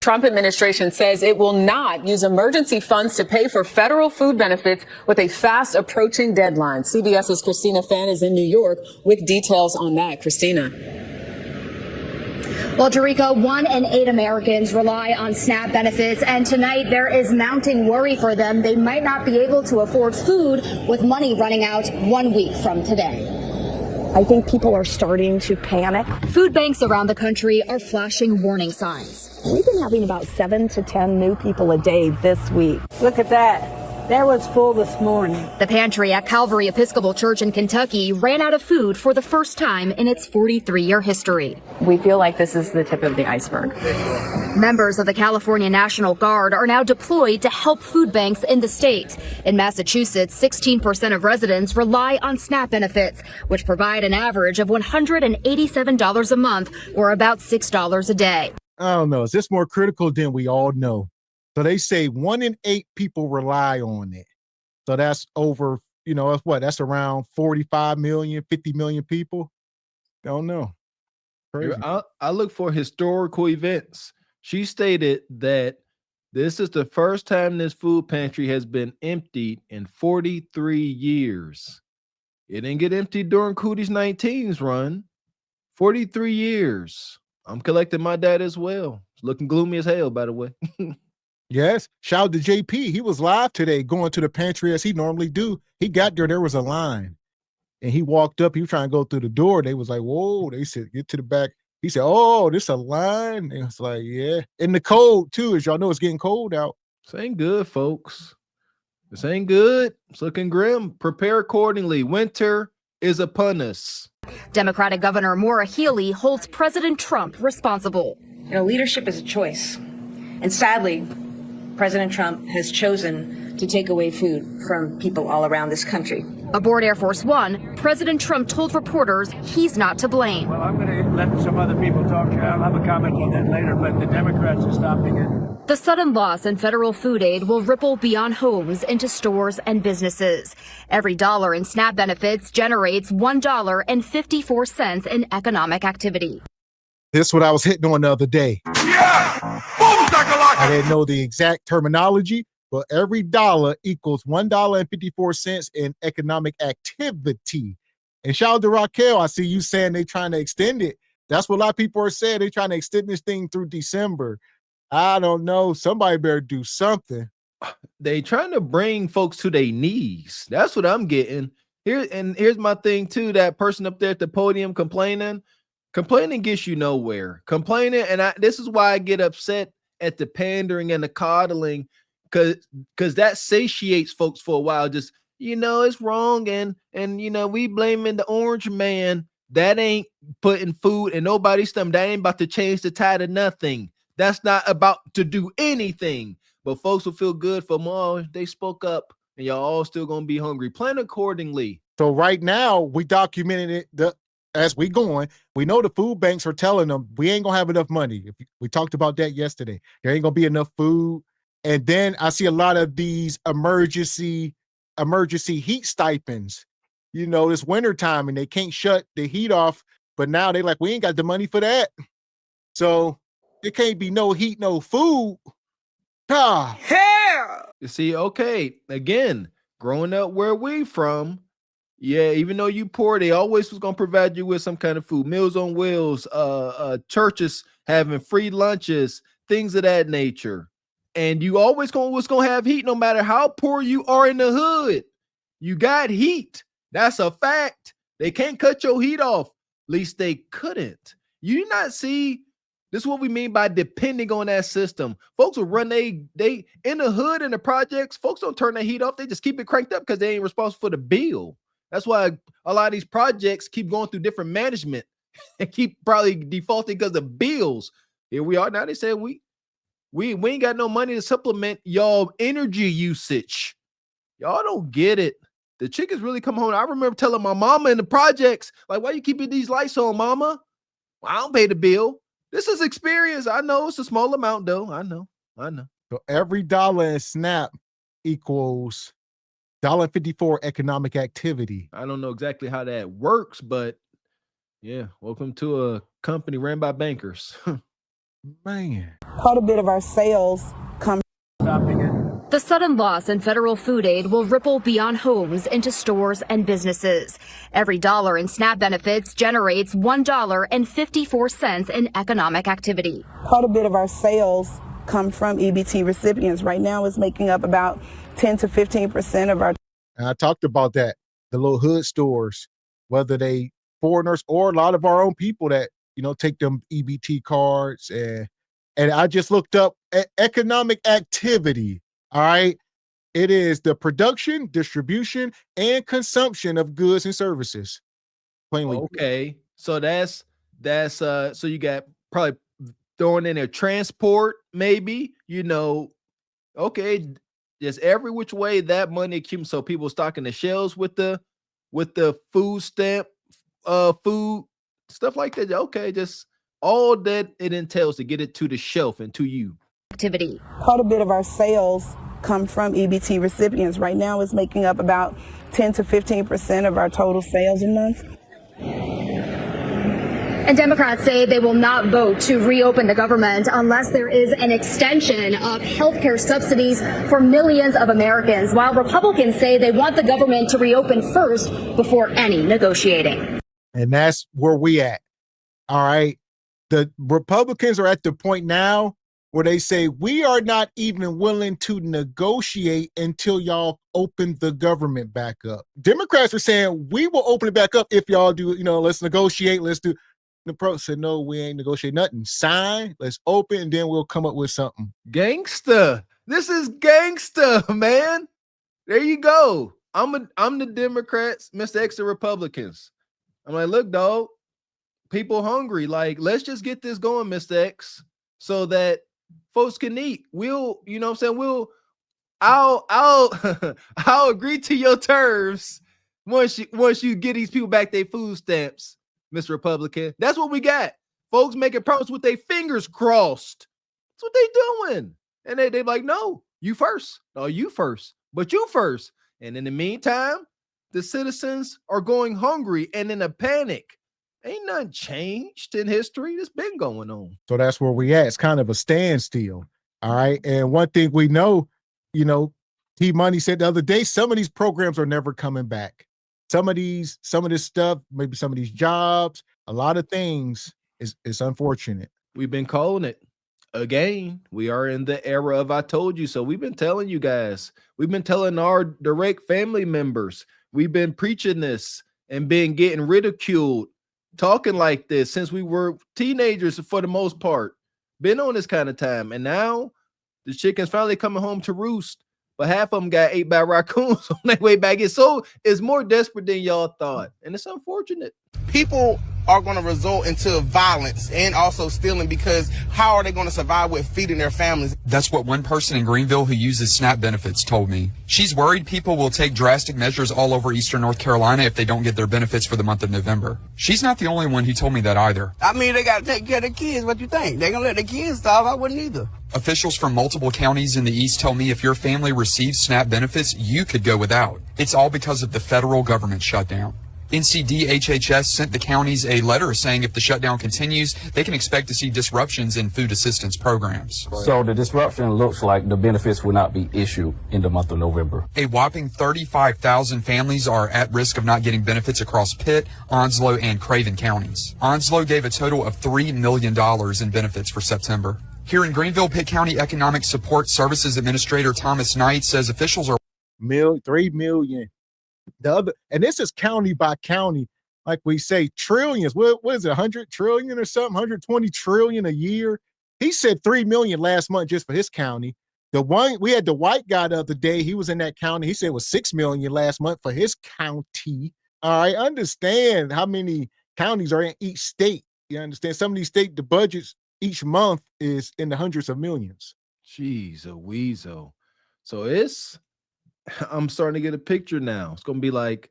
Trump administration says it will not use emergency funds to pay for federal food benefits with a fast approaching deadline. CBS's Christina Fan is in New York with details on that. Christina. Well, Jericho, 1 in 8 Americans rely on SNAP benefits, and tonight there is mounting worry for them. They might not be able to afford food with money running out 1 week from today. I think people are starting to panic. Food banks around the country are flashing warning signs. We've been having about 7 to 10 new people a day this week. Look at that. That was full this morning. The pantry at Calvary Episcopal Church in Kentucky ran out of food for the first time in its 43-year history. We feel like this is the tip of the iceberg. Members of the California National Guard are now deployed to help food banks in the state. In Massachusetts, 16% of residents rely on SNAP benefits, which provide an average of $187 a month, or about $6 a day. I don't know. Is this more critical than we all know? So they say 1 in 8 people rely on it. So that's over, that's what? That's around 45 million, 50 million people. Don't know. Crazy. I look for historical events. She stated that this is the first time this food pantry has been emptied in 43 years. It didn't get emptied during Cootie's 19's run. 43 years. I'm collecting my dad as well. It's looking gloomy as hell, by the way. Yes. Shout out to JP. He was live today going to the pantry as he normally do. He got there was a line. And he walked up. He was trying to go through the door. They was like, whoa. They said, get to the back. He said, oh, this a line? And it's like, yeah. And the cold, too. As y'all know, it's getting cold out. This ain't good, folks. This ain't good. It's looking grim. Prepare accordingly. Winter is upon us. Democratic Governor Maura Healey holds President Trump responsible. Leadership is a choice. And sadly, President Trump has chosen to take away food from people all around this country. Aboard Air Force One, President Trump told reporters he's not to blame. Well, I'm going to let some other people talk. I'll have a comment on that later, but the Democrats are stopping it. The sudden loss in federal food aid will ripple beyond homes into stores and businesses. Every dollar in SNAP benefits generates $1.54 in economic activity. This is what I was hitting on the other day. Yeah! Boom, I didn't know the exact terminology, but every dollar equals $1.54 in economic activity. And shout out to Raquel. I see you saying they're trying to extend it. That's what a lot of people are saying. They're trying to extend this thing through December. I don't know. Somebody better do something. They trying to bring folks to their knees. That's what I'm getting. Here's my thing too. That person up there at the podium complaining gets you nowhere. Complaining, and this is why I get upset at the pandering and the coddling, because that satiates folks for a while. Just it's wrong, and we blaming the orange man. That ain't putting food in nobody's stomach. That ain't about to change the tide of nothing. That's not about to do anything. But folks will feel good for more. They spoke up, and y'all all still gonna be hungry. Plan accordingly. So right now we documented it. As we going, we know the food banks are telling them we ain't gonna have enough money. We talked about that yesterday. There ain't gonna be enough food. And then I see a lot of these emergency heat stipends. This winter time, and they can't shut the heat off. But now they like, we ain't got the money for that. So it can't be no heat, no food. Yeah. You see, okay, again, growing up where we from. Yeah, even though you poor, they always was gonna provide you with some kind of food. Meals on Wheels, churches having free lunches, things of that nature. And you always was gonna have heat, no matter how poor you are in the hood. You got heat. That's a fact. They can't cut your heat off. At least they couldn't. You do not see. This is what we mean by depending on that system. Folks will run they in the hood in the projects. Folks don't turn their heat off. They just keep it cranked up because they ain't responsible for the bill. That's why a lot of these projects keep going through different management and keep probably defaulting because of bills. Here we are now. They say we ain't got no money to supplement y'all energy usage. Y'all don't get it. The chickens really come home. I remember telling my mama in the projects, like, why you keeping these lights on, mama? Well, I don't pay the bill. This is experience. I know it's a small amount, though. I know. So every dollar in SNAP equals $1.54 economic activity. I don't know exactly how that works, but yeah, welcome to a company ran by bankers. Man. Quite a bit of our sales come Stopping it. The sudden loss in federal food aid will ripple beyond homes into stores and businesses. Every dollar in SNAP benefits generates $1.54 in economic activity. quite a bit of our sales come from EBT recipients. Right now it's making up about 10 to 15% of our. And I talked about that, the little hood stores, whether they foreigners or a lot of our own people that, take them EBT cards. And I just looked up economic activity. All right. It is the production, distribution, and consumption of goods and services. Plainly. Okay. So that's so you got probably throwing in a transport, maybe, okay, just every which way that money accumulates. So people stocking the shelves with the food stamp, food, stuff like that. Okay, just all that it entails to get it to the shelf and to you. Activity. Quite a bit of our sales come from EBT recipients. Right now it's making up about 10 to 15% of our total sales a month. And Democrats say they will not vote to reopen the government unless there is an extension of health care subsidies for millions of Americans, while Republicans say they want the government to reopen first before any negotiating. And that's where we at. All right. The Republicans are at the point now where they say we are not even willing to negotiate until y'all open the government back up. Democrats are saying we will open it back up if y'all do, let's negotiate. Let's do. The pro said, no, we ain't negotiate nothing. Sign, let's open, and then we'll come up with something. Gangsta. This is gangsta, man. There you go. I'm the Democrats, Mr. X the Republicans. I'm like, look, dog, people hungry. Like, let's just get this going, Mr. X, so that folks can eat. We'll, I'll I'll agree to your terms once you get these people back their food stamps, Mr. Republican. That's what we got. Folks making promises with their fingers crossed. That's what they doing. And they like, no, you first. No, you first. But you first. And in the meantime, the citizens are going hungry and in a panic. Ain't nothing changed in history. It's been going on. So that's where we at. It's kind of a standstill. All right. And one thing we know, T Money said the other day, some of these programs are never coming back. Some of this stuff, maybe some of these jobs, a lot of things is unfortunate. We've been calling it. Again, we are in the era of I told you so. We've been telling you guys. We've been telling our direct family members. We've been preaching this and been getting ridiculed, talking like this since we were teenagers for the most part. Been on this kind of time. And now the chicken's finally coming home to roost. But half of them got ate by raccoons on their way back in. So it's more desperate than y'all thought. And it's unfortunate. People are going to result into violence and also stealing, because how are they going to survive with feeding their families? That's what one person in Greenville who uses SNAP benefits told me. She's worried people will take drastic measures all over eastern North Carolina if they don't get their benefits for the month of November. She's not the only one who told me that either. I mean, they got to take care of their kids. What you think? They're going to let their kids starve? I wouldn't either. Officials from multiple counties in the east tell me if your family receives SNAP benefits, you could go without. It's all because of the federal government shutdown. NCDHHS sent the counties a letter saying if the shutdown continues, they can expect to see disruptions in food assistance programs. So the disruption looks like the benefits will not be issued in the month of November. A whopping 35,000 families are at risk of not getting benefits across Pitt, Onslow, and Craven counties. Onslow gave a total of $3 million in benefits for September. Here in Greenville, Pitt County Economic Support Services Administrator Thomas Knight says officials are $3 million. And this is county by county, like we say, trillions. What is it, 100 trillion or something? 120 trillion a year. He said 3 million last month just for his county. We had the white guy the other day. He was in that county. He said it was 6 million last month for his county. I understand how many counties are in each state. You understand? Some of these state, the budgets each month is in the hundreds of millions. Jeez, a weasel. So I'm starting to get a picture now. It's going to be like,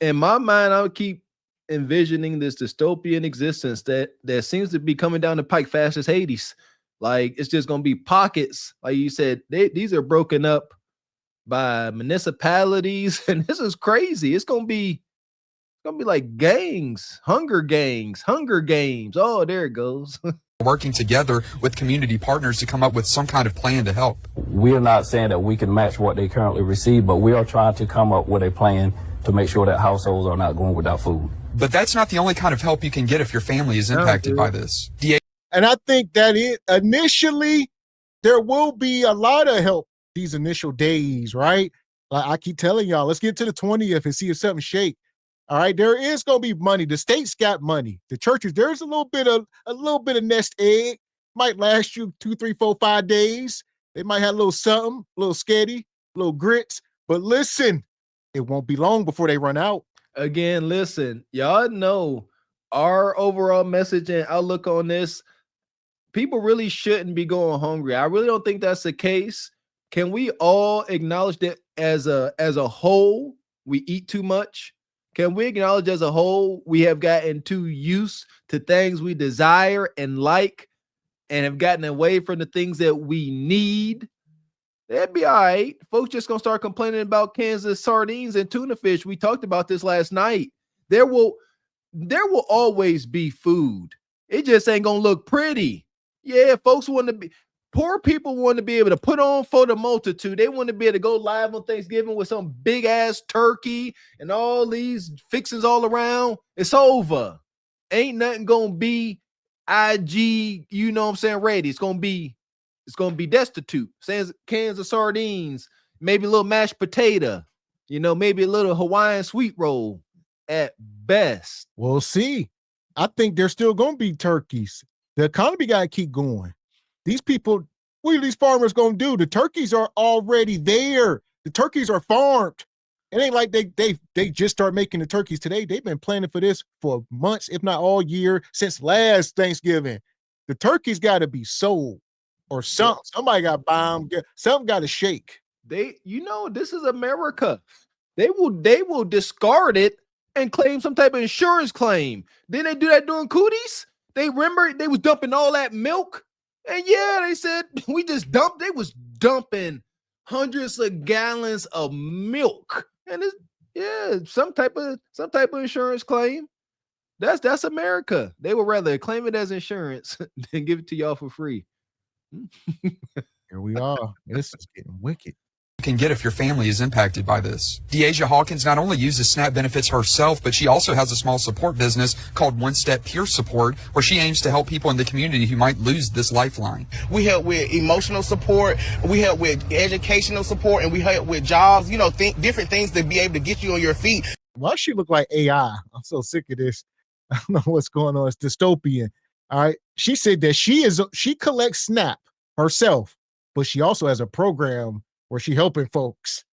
in my mind, I would keep envisioning this dystopian existence that seems to be coming down the pike fast as Hades. Like, it's just going to be pockets. Like you said, these are broken up by municipalities. And this is crazy. It's going to be like gangs, hunger games. Oh, there it goes. working together with community partners to come up with some kind of plan to help. We are not saying that we can match what they currently receive, but we are trying to come up with a plan to make sure that households are not going without food. But that's not the only kind of help you can get if your family is impacted by this. And I think that initially there will be a lot of help these initial days, right? Like I keep telling y'all, let's get to the 20th and see if something shake. All right, there is gonna be money. The state's got money. The churches, there's a little bit of nest egg. Might last you 2, 3, 4, 5 days. They might have a little something, a little sketty, a little grits. But listen, it won't be long before they run out. Again, listen, y'all know our overall message and outlook on this. People really shouldn't be going hungry. I really don't think that's the case. Can we all acknowledge that as a whole, we eat too much? Can we acknowledge as a whole, we have gotten too used to things we desire and like and have gotten away from the things that we need? That'd be all right. Folks just gonna start complaining about Kansas sardines and tuna fish. We talked about this last night. There will always be food. It just ain't gonna look pretty. Yeah, folks want to be poor people want to be able to put on for the multitude. They want to be able to go live on Thanksgiving with some big ass turkey and all these fixings all around. It's over. Ain't nothing gonna be IG, you know what I'm saying, ready. It's gonna be destitute. Cans of sardines, maybe a little mashed potato, maybe a little Hawaiian sweet roll at best. We'll see. I think there's still gonna be turkeys. The economy gotta keep going. These people, what are these farmers gonna do? The turkeys are already there. The turkeys are farmed. It ain't like they just start making the turkeys today. They've been planning for this for months, if not all year, since last Thanksgiving. The turkeys gotta be sold or something. Somebody got bombed. Something gotta shake. This is America. They will discard it and claim some type of insurance claim. Didn't they do that during cooties? They remember they was dumping all that milk. And yeah, they said they was dumping hundreds of gallons of milk. And it's some type of insurance claim. That's America. They would rather claim it as insurance than give it to y'all for free. Here we are. This is getting wicked. Can get if your family is impacted by this. Deasia Hawkins not only uses SNAP benefits herself, but she also has a small support business called One Step Peer Support, where she aims to help people in the community who might lose this lifeline. We help with emotional support, we help with educational support, and we help with jobs, different things to be able to get you on your feet. Why she look like AI? I'm so sick of this. I don't know what's going on. It's dystopian. All right. She said that she collects SNAP herself, but she also has a program where she helping folks.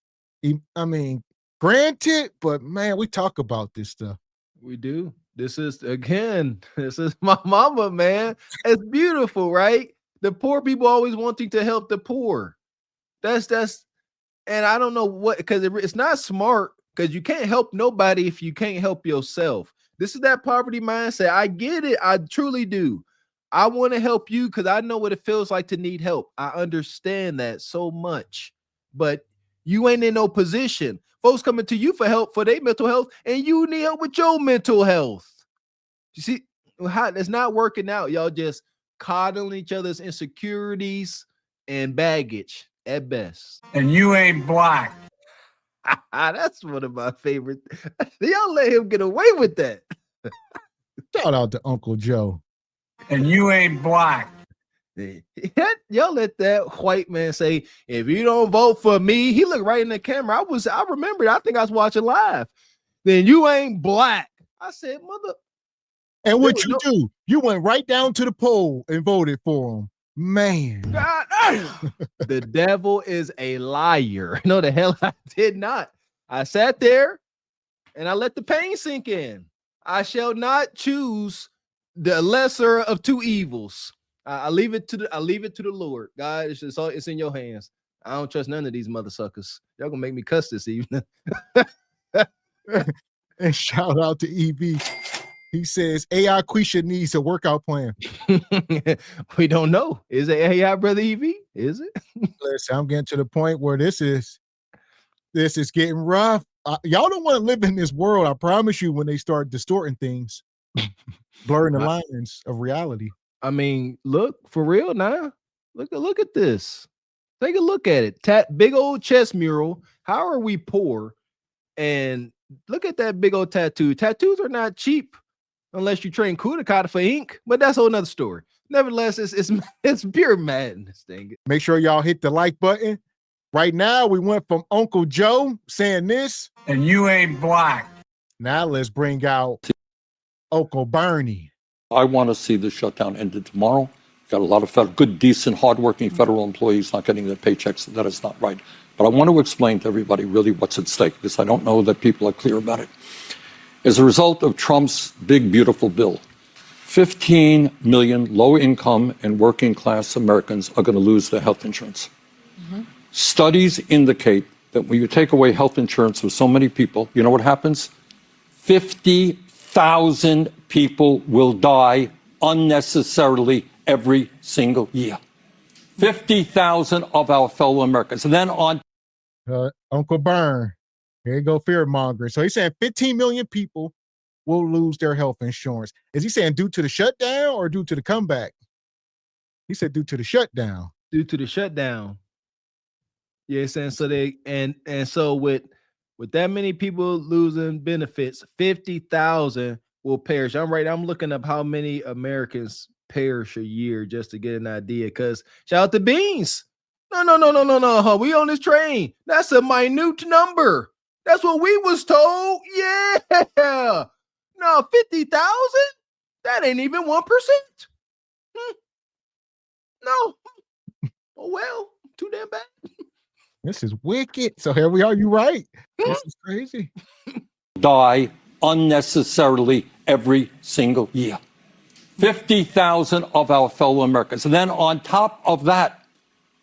I mean, granted, but man, we talk about this stuff. We do. This is my mama, man. It's beautiful, right? The poor people always wanting to help the poor. That's, and I don't know what, because it's not smart, because you can't help nobody if you can't help yourself. This is that poverty mindset. I get it. I truly do. I want to help you because I know what it feels like to need help. I understand that so much. But you ain't in no position. Folks coming to you for help for their mental health, and you need help with your mental health. You see how it's not working out. Y'all just coddling each other's insecurities and baggage at best. And you ain't black. That's one of my favorite. Y'all let him get away with that. Shout out to Uncle Joe. And you ain't black. Y'all let that white man say, if you don't vote for me, he looked right in the camera. I remembered, I think I was watching live. Then you ain't black. I said, mother. And what you do? You went right down to the poll and voted for him. Man. God, the devil is a liar. No, the hell I did not. I sat there and I let the pain sink in. I shall not choose the lesser of two evils. I leave it to the Lord. God, it's in your hands. I don't trust none of these mother suckers. Y'all gonna make me cuss this evening. And shout out to EB. He says AI Quisha needs a workout plan. We don't know. Is it AI, brother EB? Is it? Listen, I'm getting to the point where this is getting rough. Y'all don't want to live in this world. I promise you. When they start distorting things, blurring the lines of reality. I mean, look for real now. Look at this. Take a look at it. Big old chest mural. How are we poor? And look at that big old tattoo. Tattoos are not cheap unless you train Kudakata for ink, but that's a whole nother story. Nevertheless, it's pure madness. Dang it. Make sure y'all hit the like button. Right now, we went from Uncle Joe saying this. And you ain't black. Now let's bring out Uncle Bernie. I want to see the shutdown ended tomorrow. Got a lot of good, decent, hardworking federal employees not getting their paychecks. That is not right. But I want to explain to everybody really what's at stake, because I don't know that people are clear about it. As a result of Trump's big, beautiful bill, 15 million low-income and working-class Americans are going to lose their health insurance. Studies indicate that when you take away health insurance for so many people, you know what happens? 50,000 people will die unnecessarily every single year. 50,000 of our fellow Americans. And then on Uncle Bern, here you go, fear mongering. So he's saying 15 million people will lose their health insurance. Is he saying due to the shutdown or due to the comeback? He said due to the shutdown. Due to the shutdown. Yeah, saying so they and so with that many people losing benefits, 50,000 will perish. I'm looking up how many Americans perish a year just to get an idea. Because shout out to Beans. No. We on this train. That's a minute number. That's what we was told. Yeah. No, 50,000? That ain't even 1%. No. Oh well, too damn bad. This is wicked. So here we are. You right. This is crazy. Die unnecessarily every single year. 50,000 of our fellow Americans. And then on top of that,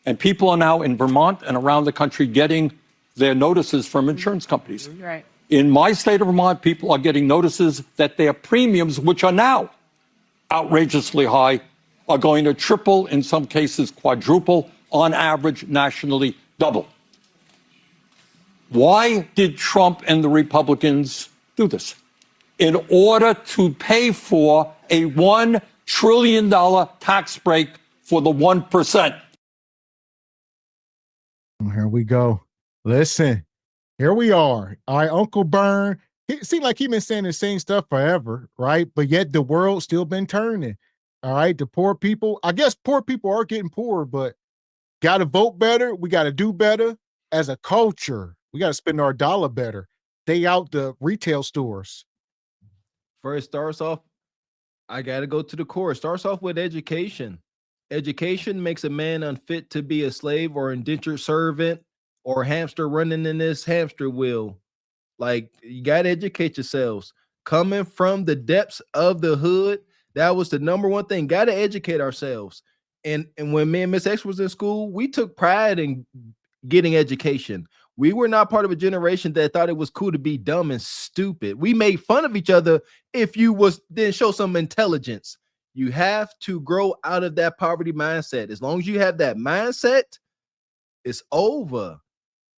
and people are now in Vermont and around the country getting their notices from insurance companies. Right. In my state of Vermont, people are getting notices that their premiums, which are now outrageously high, are going to triple, in some cases quadruple, on average nationally double. Why did Trump and the Republicans do this? In order to pay for a $1 trillion tax break for the 1%. Here we go. Listen, here we are. All right, Uncle Bern. It seemed like he's been saying the same stuff forever, right? But yet the world's still been turning. All right, the poor people. I guess poor people are getting poorer, but got to vote better. We got to do better as a culture. We got to spend our dollar better. Stay out the retail stores. First starts off, I got to go to the core. It starts off with education. Education makes a man unfit to be a slave or indentured servant or hamster running in this hamster wheel. Like, you got to educate yourselves. Coming from the depths of the hood, that was the number one thing. Got to educate ourselves. And when me and Miss X was in school, we took pride in getting education. We were not part of a generation that thought it was cool to be dumb and stupid. We made fun of each other if you didn't show some intelligence. You have to grow out of that poverty mindset. As long as you have that mindset, it's over.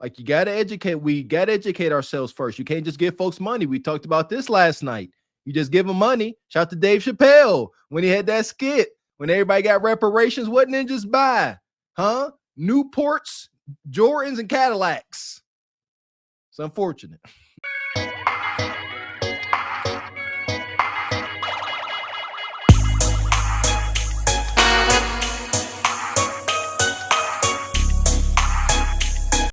Like, you got to educate. We got to educate ourselves first. You can't just give folks money. We talked about this last night. You just give them money. Shout out to Dave Chappelle when he had that skit. When everybody got reparations, what ninjas buy? Newports, Jordans, and Cadillacs. It's unfortunate.